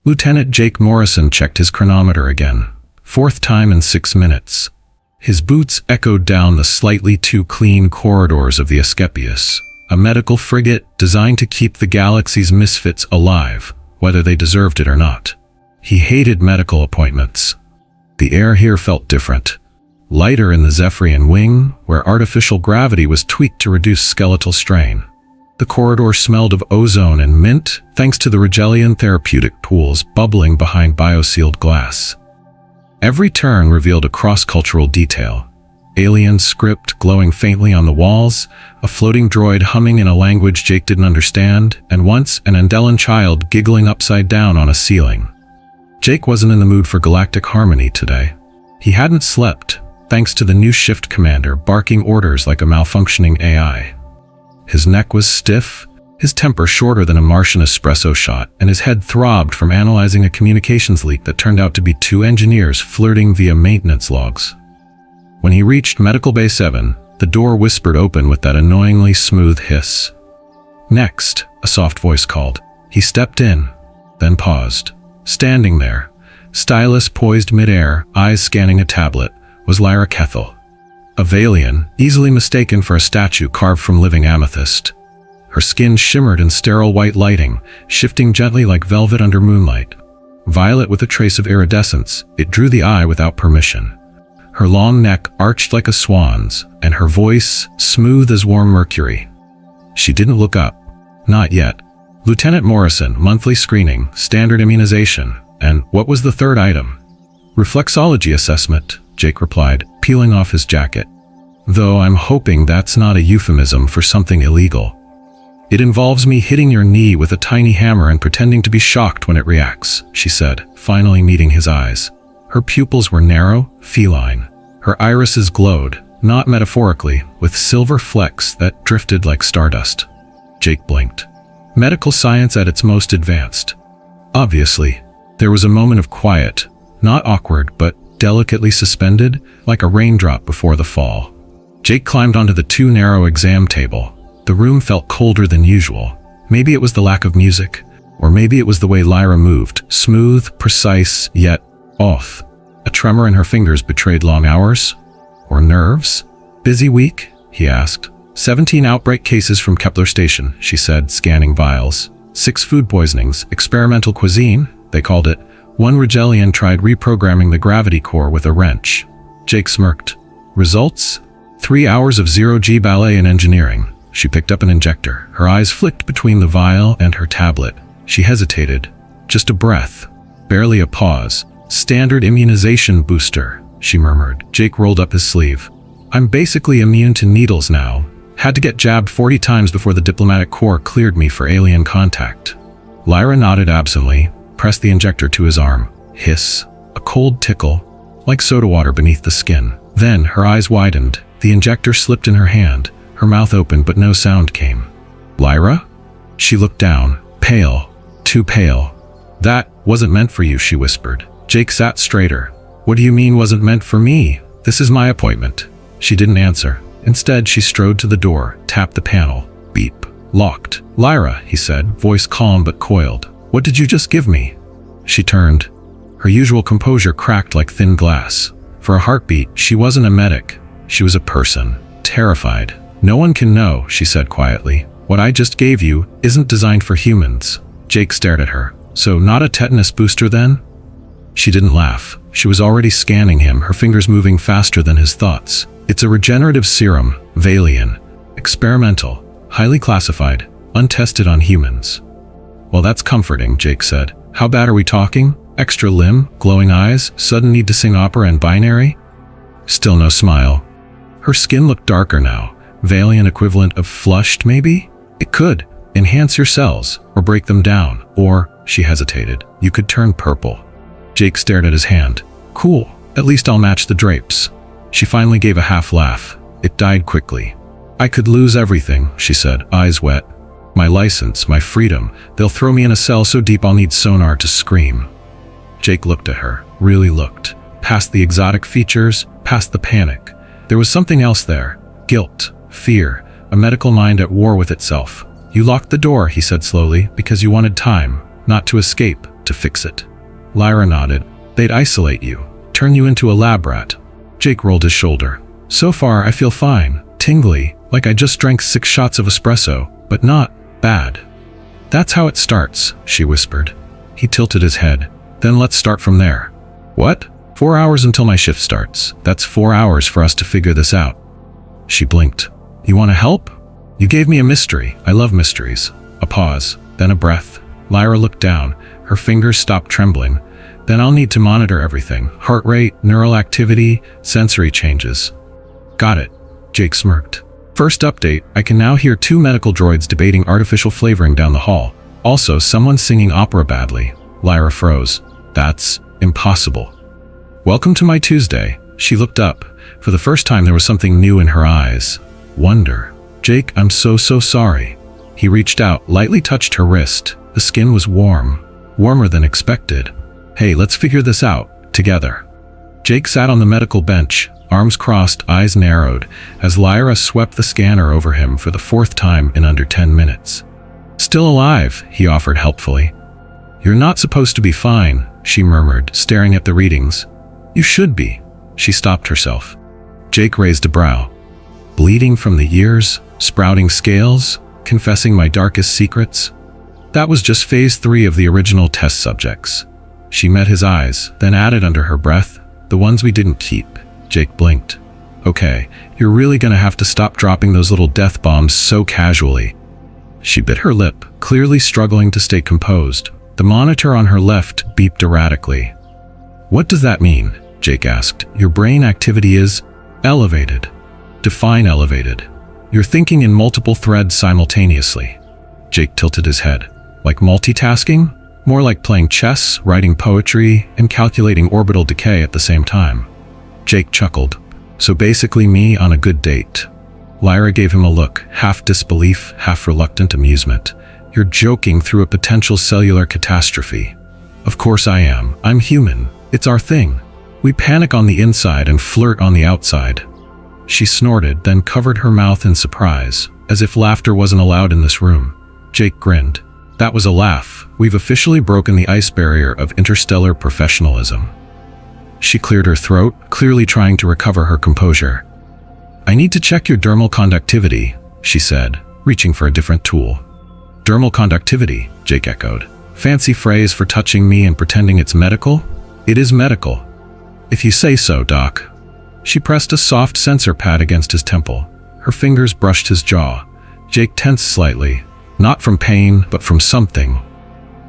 Lieutenant Jake Morrison checked his chronometer again. 4th time in 6 minutes. His boots echoed down the slightly too clean corridors of the Asclepius, a medical frigate designed to keep the galaxy's misfits alive, whether they deserved it or not. He hated medical appointments. The air here felt different. Lighter in the Zephyrian wing, where artificial gravity was tweaked to reduce skeletal strain. The corridor smelled of ozone and mint, thanks to the Rigelian therapeutic pools bubbling behind biosealed glass. Every turn revealed a cross-cultural detail. Alien script glowing faintly on the walls, a floating droid humming in a language Jake didn't understand, and once an Andelan child giggling upside down on a ceiling. Jake wasn't in the mood for galactic harmony today. He hadn't slept, thanks to the new shift commander barking orders like a malfunctioning AI. His neck was stiff, his temper shorter than a Martian espresso shot, and his head throbbed from analyzing a communications leak that turned out to be 2 engineers flirting via maintenance logs. When he reached Medical Bay 7, the door whispered open with that annoyingly smooth hiss. "Next," a soft voice called. He stepped in, then paused. Standing there, stylus poised midair, eyes scanning a tablet, was Lyra Kethel. A Valian, easily mistaken for a statue carved from living amethyst. Her skin shimmered in sterile white lighting, shifting gently like velvet under moonlight. Violet with a trace of iridescence, it drew the eye without permission. Her long neck arched like a swan's, and her voice smooth as warm mercury. She didn't look up. Not yet. Lieutenant Morrison, monthly screening, standard immunization, and what was the third item? Reflexology assessment, Jake replied, peeling off his jacket. Though I'm hoping that's not a euphemism for something illegal. It involves me hitting your knee with a tiny hammer and pretending to be shocked when it reacts, she said, finally meeting his eyes. Her pupils were narrow, feline. Her irises glowed, not metaphorically, with silver flecks that drifted like stardust. Jake blinked. Medical science at its most advanced. Obviously, there was a moment of quiet, not awkward, but delicately suspended, like a raindrop before the fall. Jake climbed onto the too narrow exam table. The room felt colder than usual. Maybe it was the lack of music, or maybe it was the way Lyra moved, smooth, precise, yet off. A tremor in her fingers betrayed long hours? Or nerves? Busy week? He asked. 17 outbreak cases from Kepler Station, she said, scanning vials. 6 food poisonings, experimental cuisine, they called it. 1 Rigelian tried reprogramming the gravity core with a wrench. Jake smirked. Results? 3 hours of zero-G ballet in engineering. She picked up an injector. Her eyes flicked between the vial and her tablet. She hesitated. Just a breath. Barely a pause. Standard immunization booster, she murmured. Jake rolled up his sleeve. I'm basically immune to needles now. Had to get jabbed 40 times before the diplomatic corps cleared me for alien contact. Lyra nodded absently, pressed the injector to his arm. Hiss. A cold tickle, like soda water beneath the skin. Then her eyes widened. The injector slipped in her hand. Her mouth opened, but no sound came. Lyra? She looked down, pale, too pale. That wasn't meant for you, she whispered. Jake sat straighter. What do you mean wasn't meant for me? This is my appointment. She didn't answer. Instead, she strode to the door, tapped the panel. Beep. Locked. Lyra, he said, voice calm but coiled. What did you just give me? She turned. Her usual composure cracked like thin glass. For a heartbeat, she wasn't a medic. She was a person. Terrified. No one can know, she said quietly. What I just gave you isn't designed for humans. Jake stared at her. So not a tetanus booster then? She didn't laugh. She was already scanning him, her fingers moving faster than his thoughts. It's a regenerative serum, Valian. Experimental, highly classified, untested on humans. Well, that's comforting, Jake said. How bad are we talking? Extra limb, glowing eyes, sudden need to sing opera and binary? Still no smile. Her skin looked darker now. Valian equivalent of flushed, maybe? It could. Enhance your cells, or break them down, or, she hesitated, you could turn purple. Jake stared at his hand. Cool, at least I'll match the drapes. She finally gave a half laugh. It died quickly. I could lose everything, she said, eyes wet. My license, my freedom. They'll throw me in a cell so deep I'll need sonar to scream. Jake looked at her, really looked. Past the exotic features, past the panic. There was something else there. Guilt, fear, a medical mind at war with itself. You locked the door, he said slowly, because you wanted time, not to escape, to fix it. Lyra nodded. They'd isolate you, turn you into a lab rat. Jake rolled his shoulder. So far, I feel fine, tingly, like I just drank 6 shots of espresso, but not bad. That's how it starts, she whispered. He tilted his head. Then let's start from there. What? 4 hours until my shift starts. That's 4 hours for us to figure this out. She blinked. You want to help? You gave me a mystery. I love mysteries. A pause, then a breath. Lyra looked down. Her fingers stopped trembling. Then I'll need to monitor everything. Heart rate, neural activity, sensory changes. Got it. Jake smirked. First update, I can now hear 2 medical droids debating artificial flavoring down the hall. Also, someone singing opera badly. Lyra froze. That's impossible. Welcome to my Tuesday. She looked up. For the first time, there was something new in her eyes. Wonder. Jake, I'm so sorry. He reached out, lightly touched her wrist. The skin was warm. Warmer than expected. Hey, let's figure this out. Together. Jake sat on the medical bench, arms crossed, eyes narrowed, as Lyra swept the scanner over him for the 4th time in under 10 minutes. Still alive, he offered helpfully. You're not supposed to be fine, she murmured, staring at the readings. You should be. She stopped herself. Jake raised a brow. Bleeding from the ears, sprouting scales, confessing my darkest secrets. That was just phase 3 of the original test subjects. She met his eyes, then added under her breath, the ones we didn't keep. Jake blinked. Okay, you're really gonna have to stop dropping those little death bombs so casually. She bit her lip, clearly struggling to stay composed. The monitor on her left beeped erratically. What does that mean? Jake asked. Your brain activity is elevated. Define elevated. You're thinking in multiple threads simultaneously. Jake tilted his head. Like multitasking? More like playing chess, writing poetry, and calculating orbital decay at the same time. Jake chuckled. So basically me on a good date. Lyra gave him a look, half disbelief, half reluctant amusement. You're joking through a potential cellular catastrophe. Of course I am. I'm human. It's our thing. We panic on the inside and flirt on the outside. She snorted, then covered her mouth in surprise, as if laughter wasn't allowed in this room. Jake grinned. That was a laugh. We've officially broken the ice barrier of interstellar professionalism. She cleared her throat, clearly trying to recover her composure. I need to check your dermal conductivity, she said, reaching for a different tool. Dermal conductivity, Jake echoed. Fancy phrase for touching me and pretending it's medical? It is medical. If you say so, Doc. She pressed a soft sensor pad against his temple. Her fingers brushed his jaw. Jake tensed slightly, not from pain, but from something.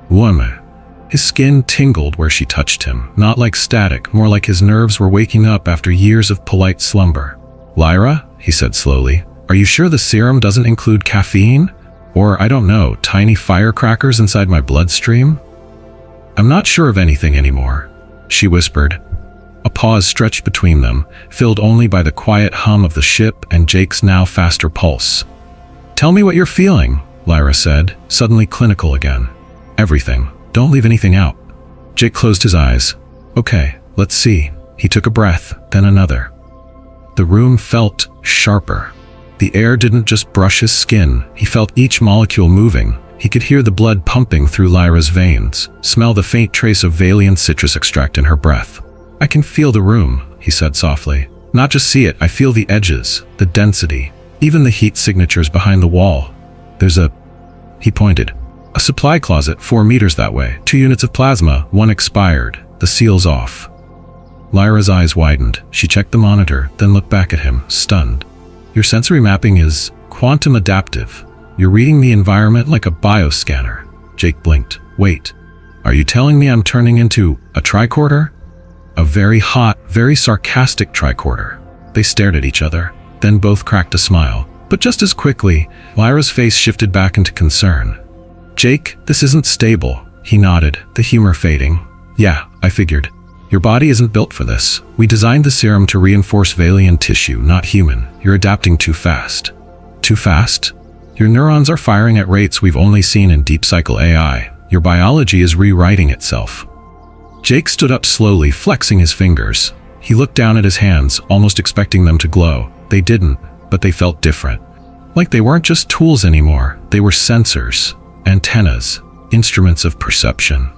Warmer. His skin tingled where she touched him, not like static, more like his nerves were waking up after years of polite slumber. Lyra, he said slowly, are you sure the serum doesn't include caffeine? Or, I don't know, tiny firecrackers inside my bloodstream? I'm not sure of anything anymore, she whispered. A pause stretched between them, filled only by the quiet hum of the ship and Jake's now faster pulse. Tell me what you're feeling, Lyra said, suddenly clinical again. Everything. Don't leave anything out. Jake closed his eyes. Okay, let's see. He took a breath, then another. The room felt sharper. The air didn't just brush his skin, he felt each molecule moving. He could hear the blood pumping through Lyra's veins, smell the faint trace of Valian citrus extract in her breath. I can feel the room, he said softly. Not just see it, I feel the edges, the density, even the heat signatures behind the wall. There's he pointed. A supply closet 4 meters that way, 2 units of plasma, 1 expired, the seal's off. Lyra's eyes widened. She checked the monitor, then looked back at him, stunned. Your sensory mapping is quantum adaptive. You're reading the environment like a bioscanner. Jake blinked. Wait, are you telling me I'm turning into a tricorder? A very hot, very sarcastic tricorder. They stared at each other, then both cracked a smile. But just as quickly, Lyra's face shifted back into concern. Jake, this isn't stable. He nodded, the humor fading. Yeah, I figured. Your body isn't built for this. We designed the serum to reinforce Valian tissue, not human. You're adapting too fast. Too fast? Your neurons are firing at rates we've only seen in deep cycle AI. Your biology is rewriting itself. Jake stood up slowly, flexing his fingers. He looked down at his hands, almost expecting them to glow. They didn't, but they felt different. Like they weren't just tools anymore. They were sensors, antennas, instruments of perception.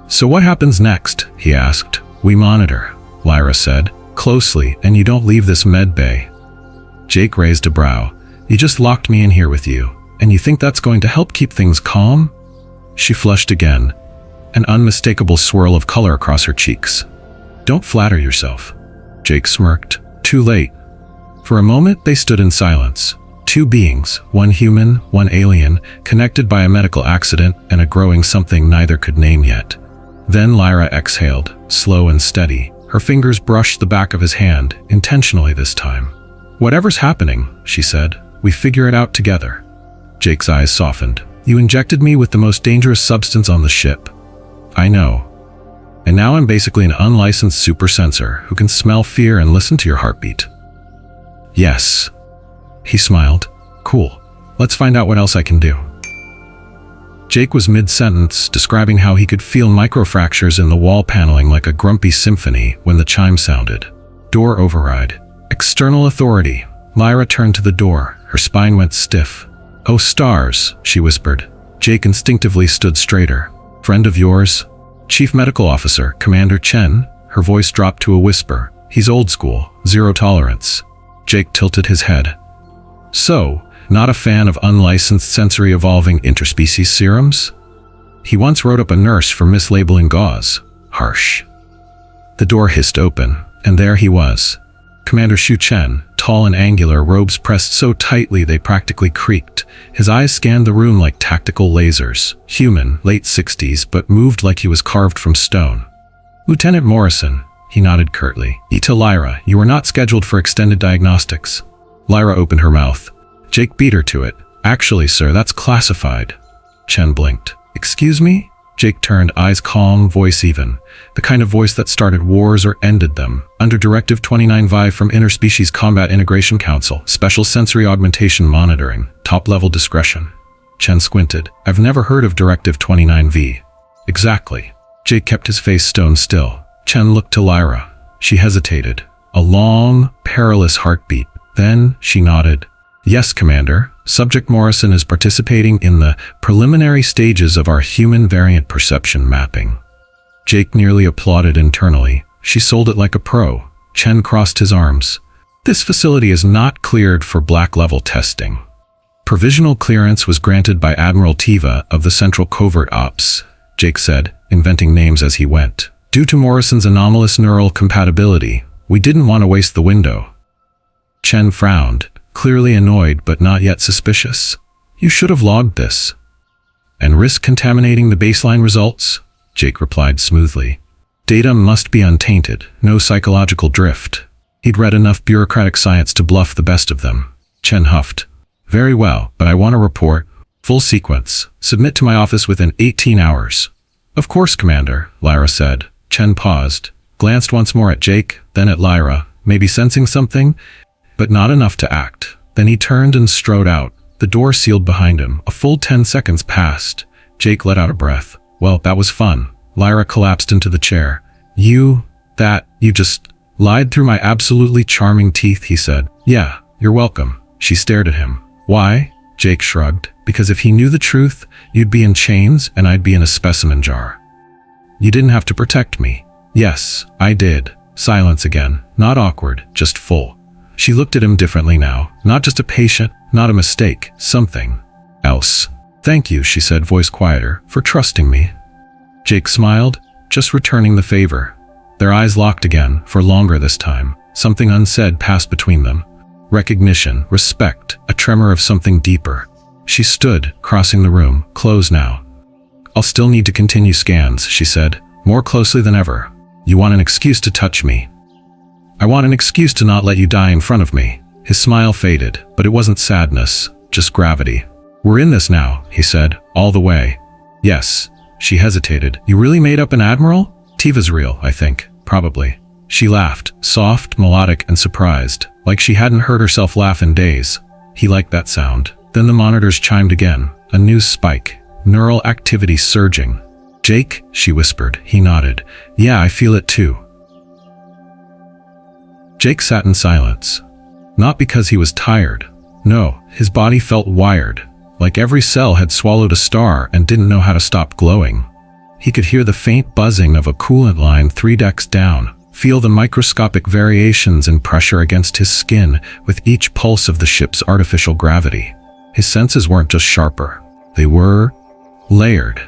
So what happens next? He asked. We monitor, Lyra said, closely, and you don't leave this med bay. Jake raised a brow. You just locked me in here with you, and you think that's going to help keep things calm? She flushed again, an unmistakable swirl of color across her cheeks. Don't flatter yourself. Jake smirked. Too late. For a moment, they stood in silence. Two beings, one human, one alien, connected by a medical accident and a growing something neither could name yet. Then Lyra exhaled, slow and steady. Her fingers brushed the back of his hand, intentionally this time. Whatever's happening, she said, we figure it out together. Jake's eyes softened. You injected me with the most dangerous substance on the ship. I know. And now I'm basically an unlicensed super sensor who can smell fear and listen to your heartbeat. Yes. He smiled. Cool. Let's find out what else I can do. Jake was mid-sentence, describing how he could feel microfractures in the wall paneling like a grumpy symphony when the chime sounded. Door override. External authority. Lyra turned to the door. Her spine went stiff. Oh stars, she whispered. Jake instinctively stood straighter. Friend of yours? Chief Medical Officer, Commander Chen. Her voice dropped to a whisper. He's old school, zero tolerance. Jake tilted his head. So, not a fan of unlicensed sensory evolving interspecies serums? He once wrote up a nurse for mislabeling gauze. Harsh. The door hissed open, and there he was. Commander Xu Chen, tall and angular, robes pressed so tightly they practically creaked. His eyes scanned the room like tactical lasers. Human, late 60s, but moved like he was carved from stone. Lieutenant Morrison, he nodded curtly. To Lyra, you are not scheduled for extended diagnostics. Lyra opened her mouth. Jake beat her to it. Actually, sir, that's classified. Chen blinked. Excuse me? Jake turned, eyes calm, voice even. The kind of voice that started wars or ended them. Under Directive 29V from Interspecies Combat Integration Council, Special Sensory Augmentation Monitoring, top-level discretion. Chen squinted. I've never heard of Directive 29V. Exactly. Jake kept his face stone still. Chen looked to Lyra. She hesitated. A long, perilous heartbeat. Then she nodded. Yes, Commander. Subject Morrison is participating in the preliminary stages of our human variant perception mapping. Jake nearly applauded internally. She sold it like a pro. Chen crossed his arms. This facility is not cleared for black-level testing. Provisional clearance was granted by Admiral Tiva of the Central Covert Ops, Jake said, inventing names as he went. Due to Morrison's anomalous neural compatibility, we didn't want to waste the window. Chen frowned, clearly annoyed but not yet suspicious. You should have logged this. And risk contaminating the baseline results? Jake replied smoothly. Data must be untainted, no psychological drift. He'd read enough bureaucratic science to bluff the best of them. Chen huffed. Very well, but I want a report. Full sequence. Submit to my office within 18 hours. Of course, Commander, Lyra said. Chen paused, glanced once more at Jake, then at Lyra, maybe sensing something, but not enough to act. Then he turned and strode out. The door sealed behind him. A full 10 seconds passed. Jake let out a breath. Well, that was fun. Lyra collapsed into the chair. You just lied through my absolutely charming teeth, he said. Yeah, you're welcome. She stared at him. Why? Jake shrugged. Because if he knew the truth, you'd be in chains and I'd be in a specimen jar. You didn't have to protect me. Yes, I did. Silence again. Not awkward, just full. She looked at him differently now. Not just a patient, not a mistake, something else. Thank you, she said, voice quieter, for trusting me. Jake smiled, just returning the favor. Their eyes locked again, for longer this time. Something unsaid passed between them. Recognition, respect, a tremor of something deeper. She stood, crossing the room, close now. I'll still need to continue scans, she said, more closely than ever. You want an excuse to touch me. I want an excuse to not let you die in front of me. His smile faded, but it wasn't sadness, just gravity. We're in this now, he said, all the way. Yes. She hesitated. You really made up an admiral? Tiva's real, I think. Probably. She laughed, soft, melodic, and surprised, like she hadn't heard herself laugh in days. He liked that sound. Then the monitors chimed again. A news spike. Neural activity surging. Jake? She whispered. He nodded. Yeah, I feel it too. Jake sat in silence. Not because he was tired. No, his body felt wired. Like every cell had swallowed a star and didn't know how to stop glowing. He could hear the faint buzzing of a coolant line 3 decks down, feel the microscopic variations in pressure against his skin with each pulse of the ship's artificial gravity. His senses weren't just sharper. They were layered.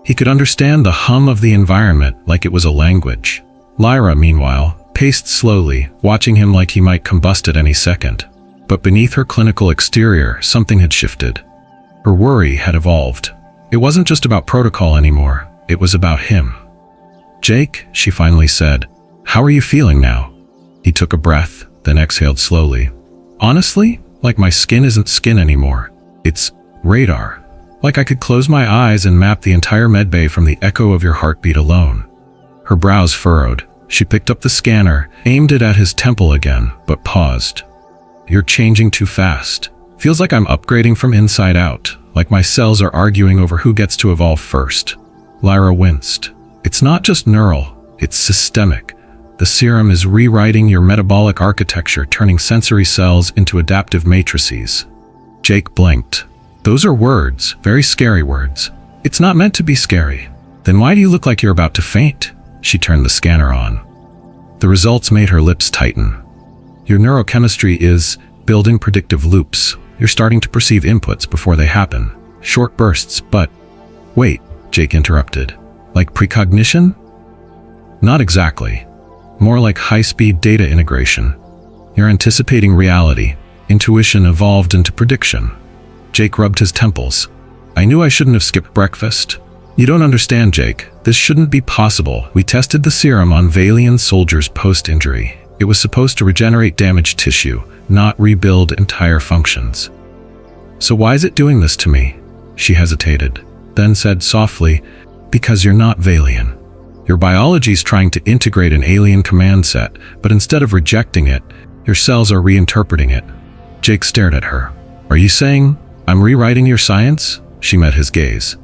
He could understand the hum of the environment like it was a language. Lyra, meanwhile, paced slowly, watching him like he might combust at any second. But beneath her clinical exterior, something had shifted. Her worry had evolved. It wasn't just about protocol anymore. It was about him. "Jake," she finally said, "how are you feeling now?" He took a breath, then exhaled slowly. "Honestly, like my skin isn't skin anymore. It's radar. Like I could close my eyes and map the entire medbay from the echo of your heartbeat alone." Her brows furrowed. She picked up the scanner, aimed it at his temple again, but paused. "You're changing too fast. Feels like I'm upgrading from inside out, like my cells are arguing over who gets to evolve first." Lyra winced. "It's not just neural, it's systemic. The serum is rewriting your metabolic architecture, turning sensory cells into adaptive matrices." Jake blinked. "Those are words, very scary words. It's not meant to be scary. Then why do you look like you're about to faint?" She turned the scanner on. The results made her lips tighten. "Your neurochemistry is building predictive loops. You're starting to perceive inputs before they happen. Short bursts, but..." "Wait," Jake interrupted. "Like precognition?" "Not exactly. More like high-speed data integration. You're anticipating reality. Intuition evolved into prediction." Jake rubbed his temples. "I knew I shouldn't have skipped breakfast. You don't understand, Jake. This shouldn't be possible. We tested the serum on Valian soldiers post-injury. It was supposed to regenerate damaged tissue, not rebuild entire functions." "So why is it doing this to me?" She hesitated, then said softly, "Because you're not Valian. Your biology's trying to integrate an alien command set, but instead of rejecting it, your cells are reinterpreting it." Jake stared at her. "Are you saying I'm rewriting your science?" She met his gaze.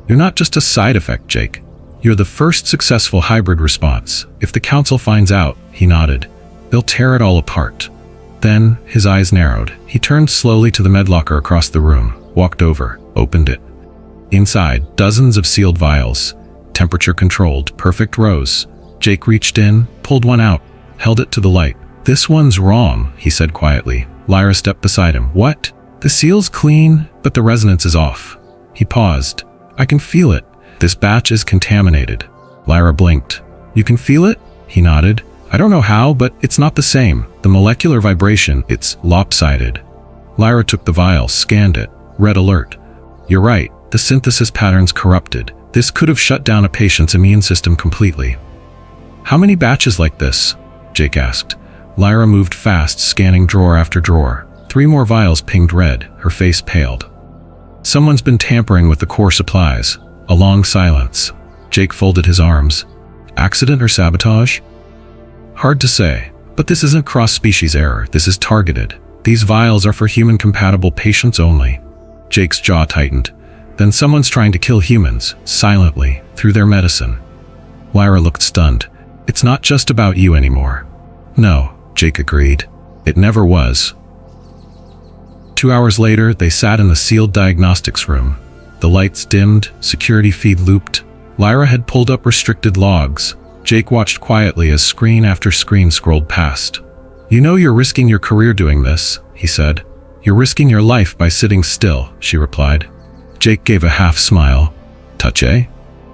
"You're not just a side effect, Jake. You're the first successful hybrid response. If the council finds out," he nodded, "they'll tear it all apart." Then, his eyes narrowed. He turned slowly to the medlocker across the room, walked over, opened it. Inside, dozens of sealed vials, temperature-controlled, perfect rows. Jake reached in, pulled one out, held it to the light. "This one's wrong," he said quietly. Lyra stepped beside him. "What?" "The seal's clean, but the resonance is off." He paused. "I can feel it. This batch is contaminated." Lyra blinked. "You can feel it?" He nodded. "I don't know how, but it's not the same. The molecular vibration, it's lopsided." Lyra took the vial, scanned it. Red alert. "You're right. The synthesis pattern's corrupted. This could have shut down a patient's immune system completely." "How many batches like this?" Jake asked. Lyra moved fast, scanning drawer after drawer. 3 more vials pinged red. Her face paled. "Someone's been tampering with the core supplies." A long silence. Jake folded his arms. "Accident or sabotage?" "Hard to say. But this isn't cross-species error. This is targeted. These vials are for human-compatible patients only." Jake's jaw tightened. "Then someone's trying to kill humans, silently, through their medicine." Lyra looked stunned. "It's not just about you anymore." "No," Jake agreed. "It never was." 2 hours later, they sat in the sealed diagnostics room. The lights dimmed, security feed looped. Lyra had pulled up restricted logs. Jake watched quietly as screen after screen scrolled past. "You know you're risking your career doing this," he said. "You're risking your life by sitting still," she replied. Jake gave a half smile. "Touche?"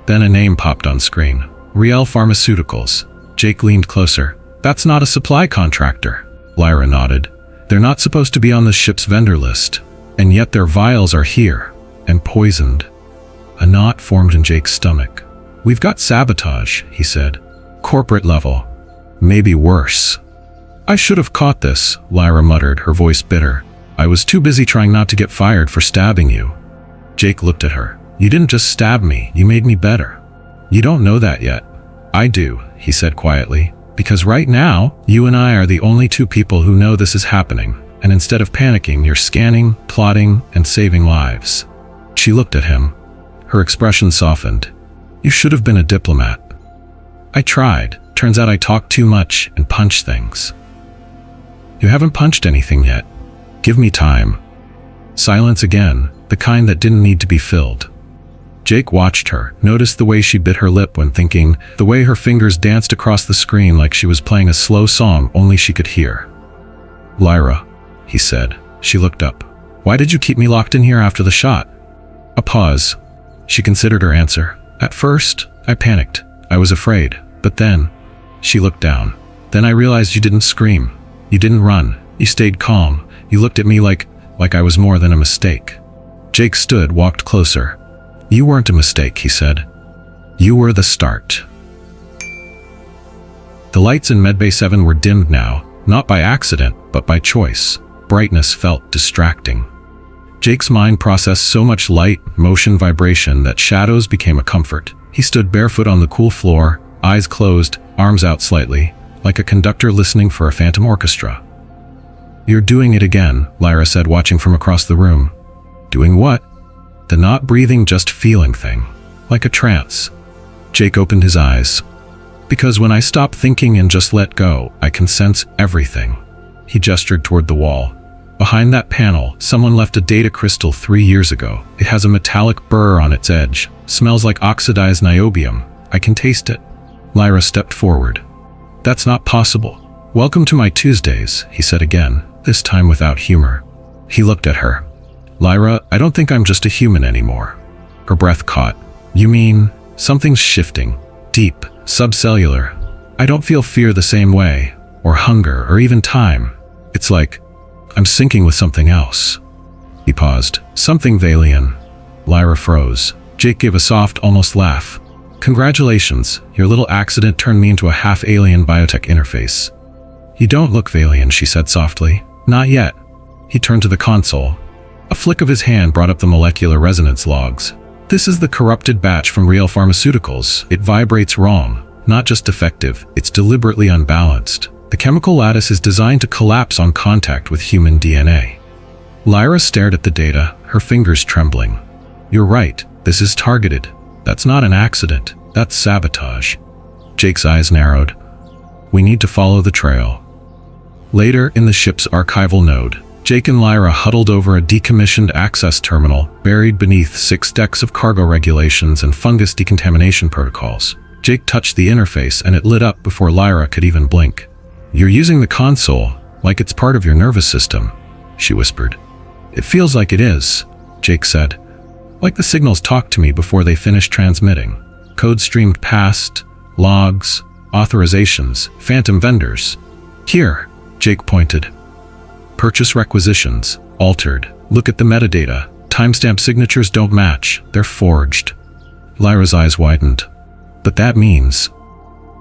Then a name popped on screen. "Riel Pharmaceuticals." Jake leaned closer. "That's not a supply contractor." Lyra nodded. "They're not supposed to be on the ship's vendor list. And yet their vials are here. And poisoned." A knot formed in Jake's stomach. "We've got sabotage," he said. "Corporate level. Maybe worse." "I should have caught this," Lyra muttered, her voice bitter. "I was too busy trying not to get fired for stabbing you." Jake looked at her. "You didn't just stab me, you made me better." "You don't know that yet." "I do," he said quietly. "Because right now, you and I are the only 2 people who know this is happening. And instead of panicking, you're scanning, plotting, and saving lives." She looked at him. Her expression softened. "You should have been a diplomat." "I tried. Turns out I talk too much and punch things." "You haven't punched anything yet. Give me time." Silence again, the kind that didn't need to be filled. Jake watched her, noticed the way she bit her lip when thinking, the way her fingers danced across the screen like she was playing a slow song only she could hear. "Lyra," he said. She looked up. "Why did you keep me locked in here after the shot?" A pause. She considered her answer. "At first, I panicked. I was afraid. But then..." She looked down. "Then I realized you didn't scream. You didn't run. You stayed calm. You looked at me like I was more than a mistake." Jake stood, walked closer. "You weren't a mistake," he said. "You were the start." The lights in Medbay 7 were dimmed now, not by accident, but by choice. Brightness felt distracting. Jake's mind processed so much light, motion, vibration that shadows became a comfort. He stood barefoot on the cool floor, eyes closed, arms out slightly, like a conductor listening for a phantom orchestra. "You're doing it again," Lyra said, watching from across the room. "Doing what?" "The not breathing, just feeling thing. Like a trance." Jake opened his eyes. "Because when I stop thinking and just let go, I can sense everything." He gestured toward the wall. "Behind that panel, someone left a data crystal 3 years ago. It has a metallic burr on its edge. Smells like oxidized niobium. I can taste it." Lyra stepped forward. "That's not possible." "Welcome to my Tuesdays," he said again, this time without humor. He looked at her. "Lyra, I don't think I'm just a human anymore." Her breath caught. "You mean, something's shifting. Deep, subcellular. I don't feel fear the same way, or hunger, or even time. It's like I'm syncing with something else." He paused. "Something Valian." Lyra froze. Jake gave a soft, almost laugh. "Congratulations, your little accident turned me into a half-alien biotech interface." "You don't look Valian," she said softly. "Not yet." He turned to the console. A flick of his hand brought up the molecular resonance logs. "This is the corrupted batch from Real Pharmaceuticals. It vibrates wrong. Not just defective, it's deliberately unbalanced. The chemical lattice is designed to collapse on contact with human DNA." Lyra stared at the data, her fingers trembling. "You're right, this is targeted. That's not an accident, that's sabotage." Jake's eyes narrowed. "We need to follow the trail." Later, in the ship's archival node, Jake and Lyra huddled over a decommissioned access terminal buried beneath 6 decks of cargo regulations and fungus decontamination protocols. Jake touched the interface and it lit up before Lyra could even blink. "You're using the console like it's part of your nervous system," she whispered. "It feels like it is," Jake said. "Like the signals talked to me before they finished transmitting. Code streamed past, logs, authorizations, phantom vendors. Here," Jake pointed. "Purchase requisitions, altered. Look at the metadata. Timestamp signatures don't match, they're forged." Lyra's eyes widened. "But that means..."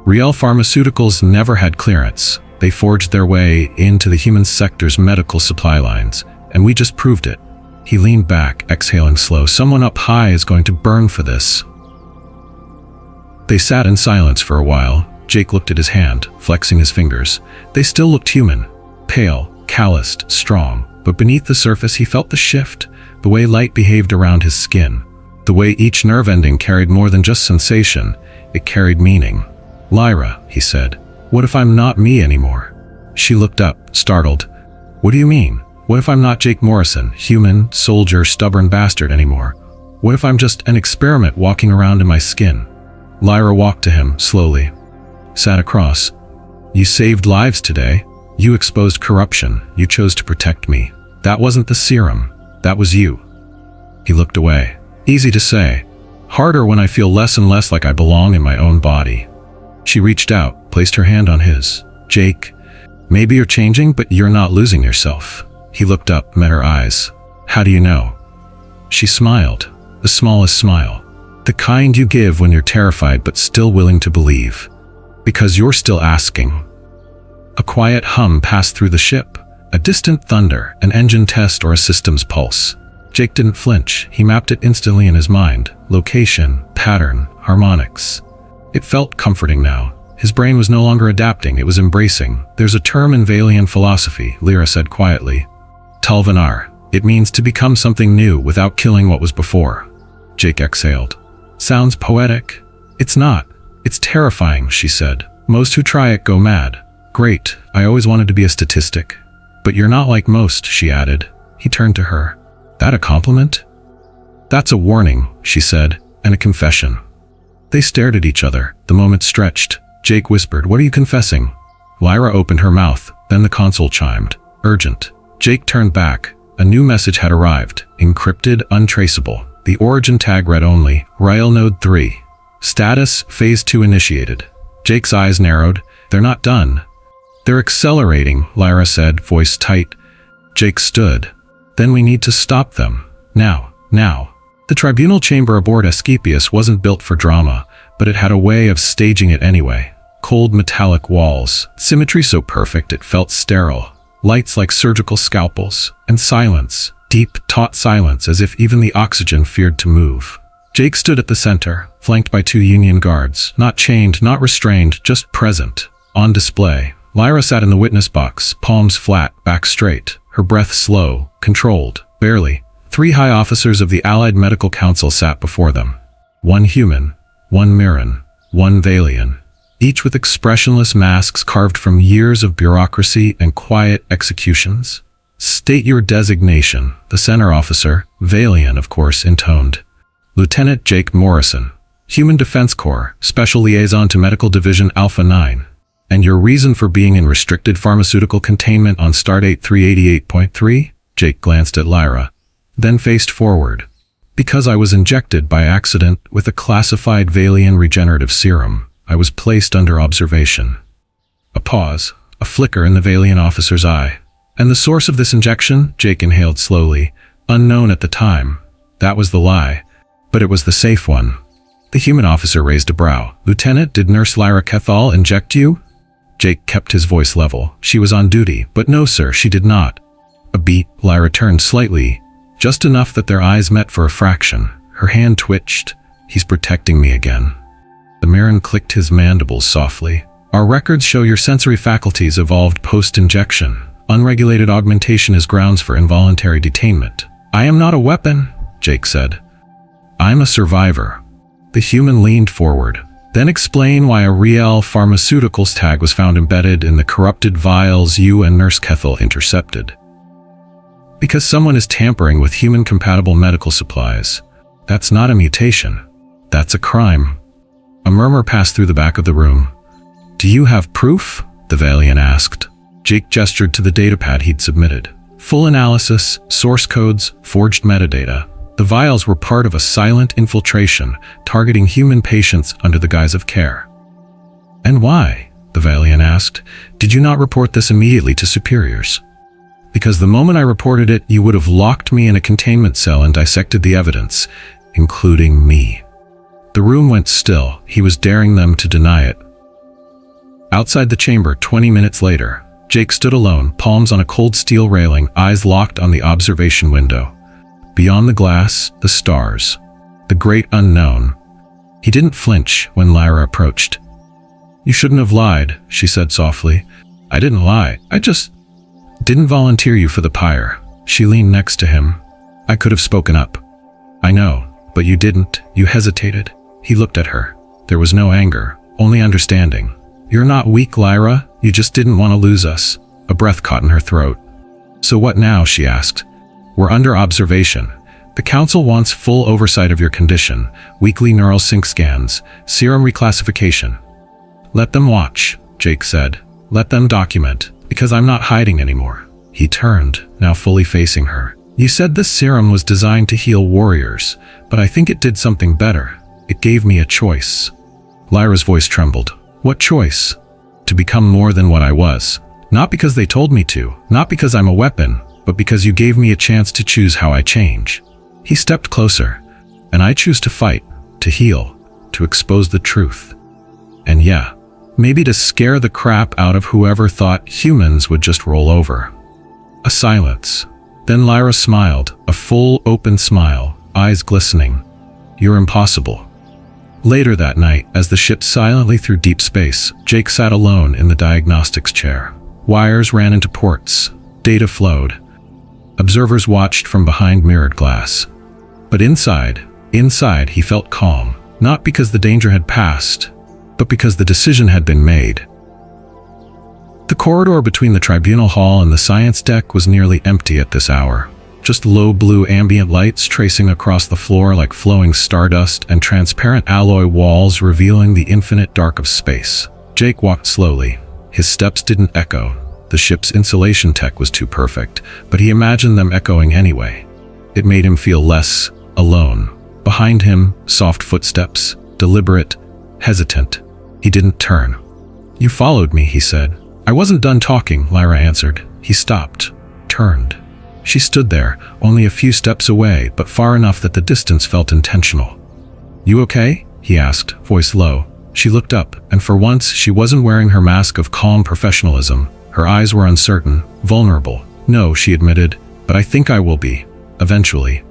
Real Pharmaceuticals never had clearance. They forged their way into the human sector's medical supply lines, and we just proved it. He leaned back, exhaling slow. "Someone up high is going to burn for this." They sat in silence for a while. Jake looked at his hand, flexing his fingers. They still looked human. Pale, calloused, strong. But beneath the surface he felt the shift, the way light behaved around his skin. The way each nerve ending carried more than just sensation, it carried meaning. "Lyra," he said, "what if I'm not me anymore?" She looked up, startled. "What do you mean? What if I'm not Jake Morrison, human, soldier, stubborn bastard anymore? What if I'm just an experiment walking around in my skin?" Lyra walked to him, slowly. Sat across. "You saved lives today. You exposed corruption. You chose to protect me. That wasn't the serum. That was you." He looked away. "Easy to say. Harder when I feel less and less like I belong in my own body." She reached out, placed her hand on his. "Jake, maybe you're changing, but you're not losing yourself." He looked up, met her eyes. "How do you know?" She smiled, the smallest smile. "The kind you give when you're terrified but still willing to believe. Because you're still asking." A quiet hum passed through the ship, a distant thunder, an engine test or a system's pulse. Jake didn't flinch. He mapped it instantly in his mind. Location, pattern, harmonics. It felt comforting now. His brain was no longer adapting, it was embracing. "There's a term in Valian philosophy," Lyra said quietly. "Talvanar. It means to become something new without killing what was before." Jake exhaled. "Sounds poetic." "It's not. It's terrifying," she said. "Most who try it go mad." "Great. I always wanted to be a statistic." "But you're not like most," she added. He turned to her. "That a compliment?" "That's a warning," she said. and a confession. They stared at each other. The moment stretched. Jake whispered, "What are you confessing?" Lyra opened her mouth. Then the console chimed. Urgent. Jake turned back. A new message had arrived. Encrypted, untraceable. The origin tag read only, Rail Node 3. Status, Phase 2 initiated. Jake's eyes narrowed. "They're not done." "They're accelerating," Lyra said, voice tight. Jake stood. "Then we need to stop them. Now. The tribunal chamber aboard Asclepius wasn't built for drama, but it had a way of staging it anyway. Cold metallic walls, symmetry so perfect it felt sterile, lights like surgical scalpels, and silence, deep, taut silence as if even the oxygen feared to move. Jake stood at the center, flanked by 2 Union guards, not chained, not restrained, just present, on display. Lyra sat in the witness box, palms flat, back straight, her breath slow, controlled, barely. 3 high officers of the Allied Medical Council sat before them. 1 human, 1 Mirran, 1 Valian, each with expressionless masks carved from years of bureaucracy and quiet executions. "State your designation," the center officer, Valian of course, intoned. "Lieutenant Jake Morrison, Human Defense Corps, Special Liaison to Medical Division Alpha 9. And your reason for being in restricted pharmaceutical containment on Stardate 388.3? Jake glanced at Lyra, then faced forward. "Because I was injected by accident with a classified Valian regenerative serum. I was placed under observation." A pause, a flicker in the Valian officer's eye. "And the source of this injection?" Jake inhaled slowly. "Unknown at the time. That was the lie. But it was the safe one." The human officer raised a brow. "Lieutenant, did Nurse Lyra Kethal inject you?" Jake kept his voice level. "She was on duty, but no sir, she did not." A beat, Lyra turned slightly, just enough that their eyes met for a fraction. Her hand twitched. "He's protecting me again." The Mirran clicked his mandibles softly. "Our records show your sensory faculties evolved post-injection. Unregulated augmentation is grounds for involuntary detainment." "I am not a weapon," Jake said. "I'm a survivor." The human leaned forward. "Then explain why a Riel Pharmaceuticals tag was found embedded in the corrupted vials you and Nurse Kethal intercepted." "Because someone is tampering with human-compatible medical supplies. That's not a mutation. That's a crime." A murmur passed through the back of the room. "Do you have proof?" the Valian asked. Jake gestured to the datapad he'd submitted. Full analysis, source codes, forged metadata. The vials were part of a silent infiltration targeting human patients under the guise of care. "And why?" the Valian asked. "Did you not report this immediately to superiors?" "Because the moment I reported it, you would have locked me in a containment cell and dissected the evidence, including me." The room went still. He was daring them to deny it. Outside the chamber, 20 minutes later, Jake stood alone, palms on a cold steel railing, eyes locked on the observation window. Beyond the glass, the stars. The great unknown. He didn't flinch when Lyra approached. "You shouldn't have lied," she said softly. "I didn't lie. I just didn't volunteer you for the pyre." She leaned next to him. "I could have spoken up." "I know, but you didn't. You hesitated." He looked at her. There was no anger, only understanding. "You're not weak, Lyra. You just didn't want to lose us." A breath caught in her throat. "So what now?" she asked. "We're under observation. The council wants full oversight of your condition, weekly neural sync scans, serum reclassification." "Let them watch," Jake said. "Let them document, because I'm not hiding anymore." He turned, now fully facing her. "You said this serum was designed to heal warriors, but I think it did something better. It gave me a choice." Lyra's voice trembled. "What choice?" "To become more than what I was. Not because they told me to, not because I'm a weapon, but because you gave me a chance to choose how I change." He stepped closer. "And I choose to fight, to heal, to expose the truth. And yeah, maybe to scare the crap out of whoever thought humans would just roll over." A silence. Then Lyra smiled, a full, open smile, eyes glistening. "You're impossible." Later that night, as the ship silently through deep space, Jake sat alone in the diagnostics chair. Wires ran into ports. Data flowed. Observers watched from behind mirrored glass. But inside he felt calm, not because the danger had passed, but because the decision had been made. The corridor between the tribunal hall and the science deck was nearly empty at this hour. just low blue ambient lights tracing across the floor like flowing stardust and transparent alloy walls revealing the infinite dark of space. Jake walked slowly. His steps didn't echo. The ship's insulation tech was too perfect, but he imagined them echoing anyway. It made him feel less alone. Behind him, soft footsteps, deliberate, hesitant. He didn't turn. "You followed me," he said. "I wasn't done talking," Lyra answered. He stopped, turned. She stood there, only a few steps away, but far enough that the distance felt intentional. "You okay?" he asked, voice low. She looked up, and for once she wasn't wearing her mask of calm professionalism. Her eyes were uncertain, vulnerable. "No," she admitted, "but I think I will be. Eventually."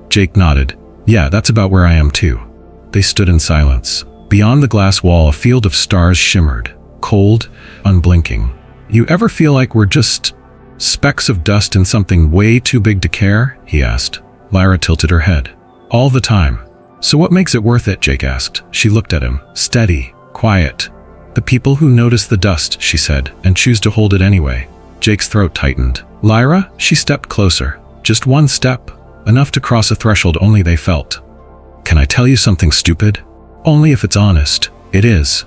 Jake nodded. "Yeah, that's about where I am too." They stood in silence. Beyond the glass wall, a field of stars shimmered, cold, unblinking. "You ever feel like we're just specks of dust in something way too big to care?" he asked. Lyra tilted her head. "All the time." "So what makes it worth it?" Jake asked. She looked at him, steady, quiet. "The people who notice the dust," she said, "and choose to hold it anyway." Jake's throat tightened. "Lyra?" She stepped closer. Just one step, enough to cross a threshold only they felt. "Can I tell you something stupid?" "Only if it's honest." "It is."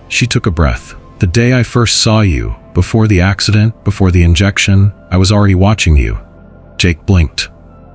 She took a breath. "The day I first saw you, before the accident, before the injection, I was already watching you." Jake blinked.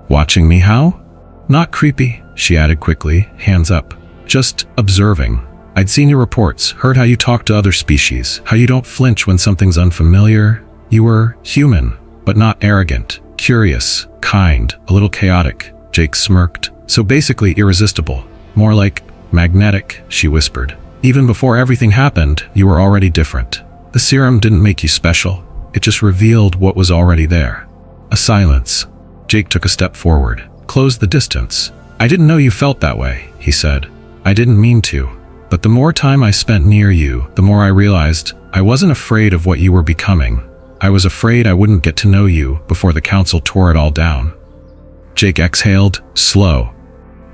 "Watching me how?" "Not creepy," she added quickly, hands up. "Just observing. I'd seen your reports, heard how you talk to other species, how you don't flinch when something's unfamiliar. You were human, but not arrogant, curious, kind, a little chaotic." Jake smirked. "So basically irresistible. More like magnetic," she whispered. "Even before everything happened, you were already different. The serum didn't make you special. It just revealed what was already there." A silence. Jake took a step forward, closed the distance. "I didn't know you felt that way," he said. "I didn't mean to. But the more time I spent near you, the more I realized I wasn't afraid of what you were becoming. I was afraid I wouldn't get to know you before the council tore it all down." Jake exhaled, slow,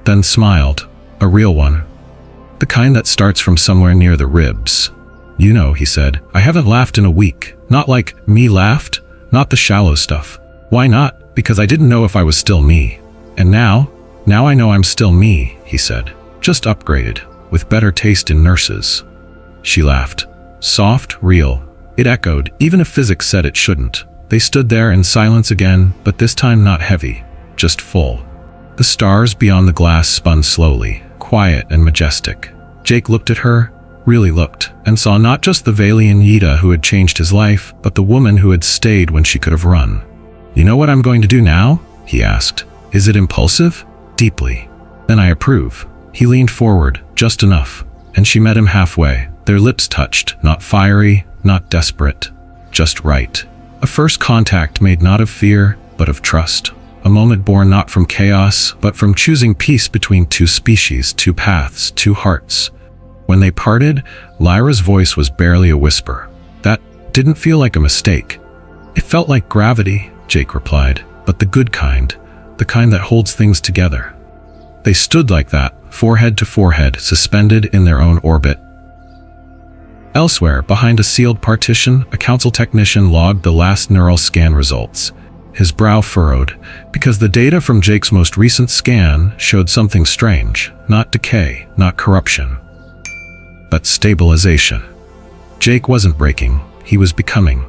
then smiled, a real one. The kind that starts from somewhere near the ribs. "You know," he said, "I haven't laughed in a week. Not like me laughed, not the shallow stuff." "Why not?" "Because I didn't know if I was still me. And now I know I'm still me," he said. "Just upgraded, with better taste in nurses." She laughed. Soft, real. It echoed, even if physics said it shouldn't. They stood there in silence again, but this time not heavy, just full. The stars beyond the glass spun slowly, quiet and majestic. Jake looked at her, really looked, and saw not just the Valian Yida who had changed his life, but the woman who had stayed when she could have run. "You know what I'm going to do now?" he asked. "Is it impulsive?" "Deeply." "Then I approve." He leaned forward, just enough, and she met him halfway. Their lips touched, not fiery, not desperate, just right. A first contact made not of fear, but of trust. A moment born not from chaos, but from choosing peace between two species, two paths, two hearts. When they parted, Lyra's voice was barely a whisper. "That didn't feel like a mistake." "It felt like gravity," Jake replied, "but the good kind, the kind that holds things together." They stood like that, forehead to forehead, suspended in their own orbit. Elsewhere, behind a sealed partition, a council technician logged the last neural scan results. His brow furrowed, because the data from Jake's most recent scan showed something strange. Not decay, not corruption, but stabilization. Jake wasn't breaking, he was becoming.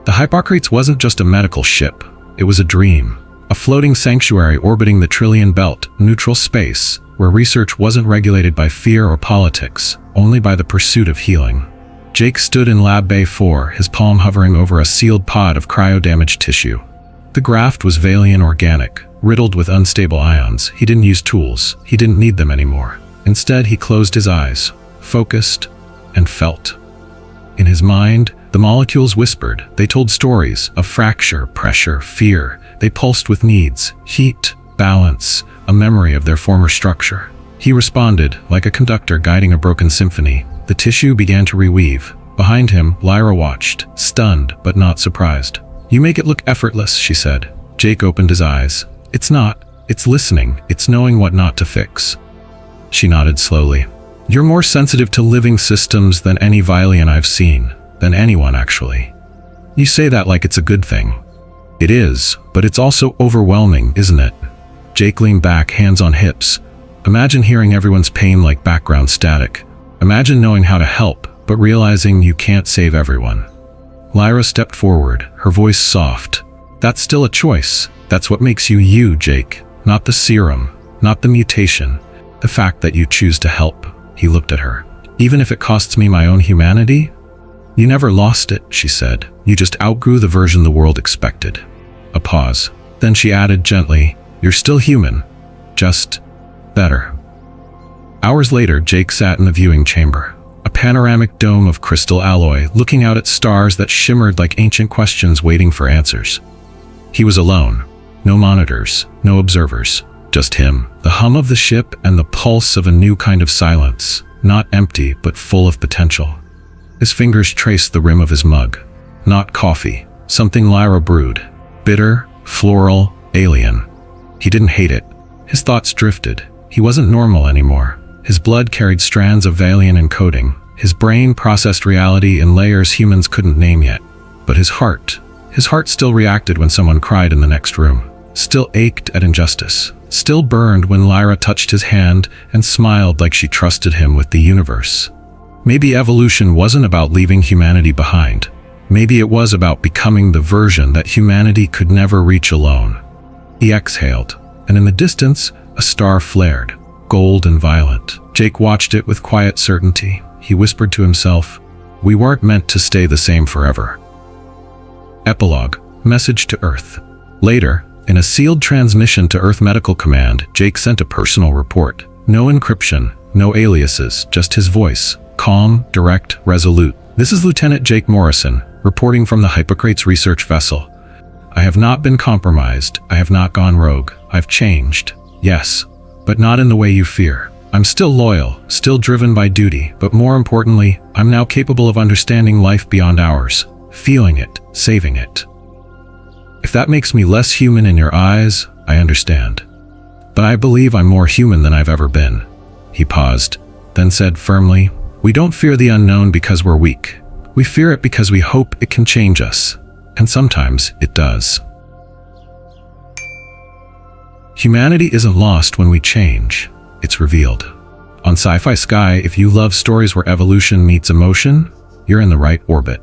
The Hippocrates wasn't just a medical ship, it was a dream. A floating sanctuary orbiting the Trillion Belt, neutral space, where research wasn't regulated by fear or politics, only by the pursuit of healing. Jake stood in Lab Bay 4, his palm hovering over a sealed pod of cryo-damaged tissue. The graft was Valian organic, riddled with unstable ions. He didn't use tools, he didn't need them anymore. Instead, he closed his eyes, focused, and felt. In his mind, the molecules whispered. They told stories of fracture, pressure, fear. They pulsed with needs, heat, balance, a memory of their former structure. He responded, like a conductor guiding a broken symphony. The tissue began to reweave. Behind him, Lyra watched, stunned but not surprised. "You make it look effortless," she said. Jake opened his eyes. "It's not. It's listening. It's knowing what not to fix." She nodded slowly. "You're more sensitive to living systems than any Valian I've seen. Than anyone, actually." "You say that like it's a good thing." It is, but it's also overwhelming, isn't it? Jake leaned back, hands on hips. Imagine hearing everyone's pain like background static. Imagine knowing how to help, but realizing you can't save everyone. Lyra stepped forward, her voice soft. That's still a choice. That's what makes you you, Jake. Not the serum, not the mutation. The fact that you choose to help. He looked at her. Even if it costs me my own humanity? You never lost it, she said. You just outgrew the version the world expected. A pause. Then she added gently, you're still human. Just better. Hours later, Jake sat in the viewing chamber. A panoramic dome of crystal alloy, looking out at stars that shimmered like ancient questions waiting for answers. He was alone. No monitors, no observers. Just him, the hum of the ship and the pulse of a new kind of silence. Not empty, but full of potential. His fingers traced the rim of his mug. Not coffee. Something Lyra brewed. Bitter, floral, alien. He didn't hate it. His thoughts drifted. He wasn't normal anymore. His blood carried strands of Valian encoding. His brain processed reality in layers humans couldn't name yet. But his heart still reacted when someone cried in the next room. Still ached at injustice. Still burned when Lyra touched his hand and smiled like she trusted him with the universe. Maybe evolution wasn't about leaving humanity behind. Maybe it was about becoming the version that humanity could never reach alone. He exhaled, and in the distance, a star flared, gold and violent. Jake watched it with quiet certainty. He whispered to himself, we weren't meant to stay the same forever. Epilogue. Message to Earth. Later, in a sealed transmission to Earth Medical Command, Jake sent a personal report. No encryption, no aliases, just his voice. Calm, direct, resolute. This is Lieutenant Jake Morrison, reporting from the Hippocrates research vessel. I have not been compromised. I have not gone rogue. I've changed. Yes, but not in the way you fear. I'm still loyal, still driven by duty, but more importantly, I'm now capable of understanding life beyond ours, feeling it, saving it. If that makes me less human in your eyes, I understand. But I believe I'm more human than I've ever been. He paused, then said firmly, we don't fear the unknown because we're weak. We fear it because we hope it can change us. And sometimes it does. Humanity isn't lost when we change. It's revealed. On Sci-Fi Sky, if you love stories where evolution meets emotion, you're in the right orbit.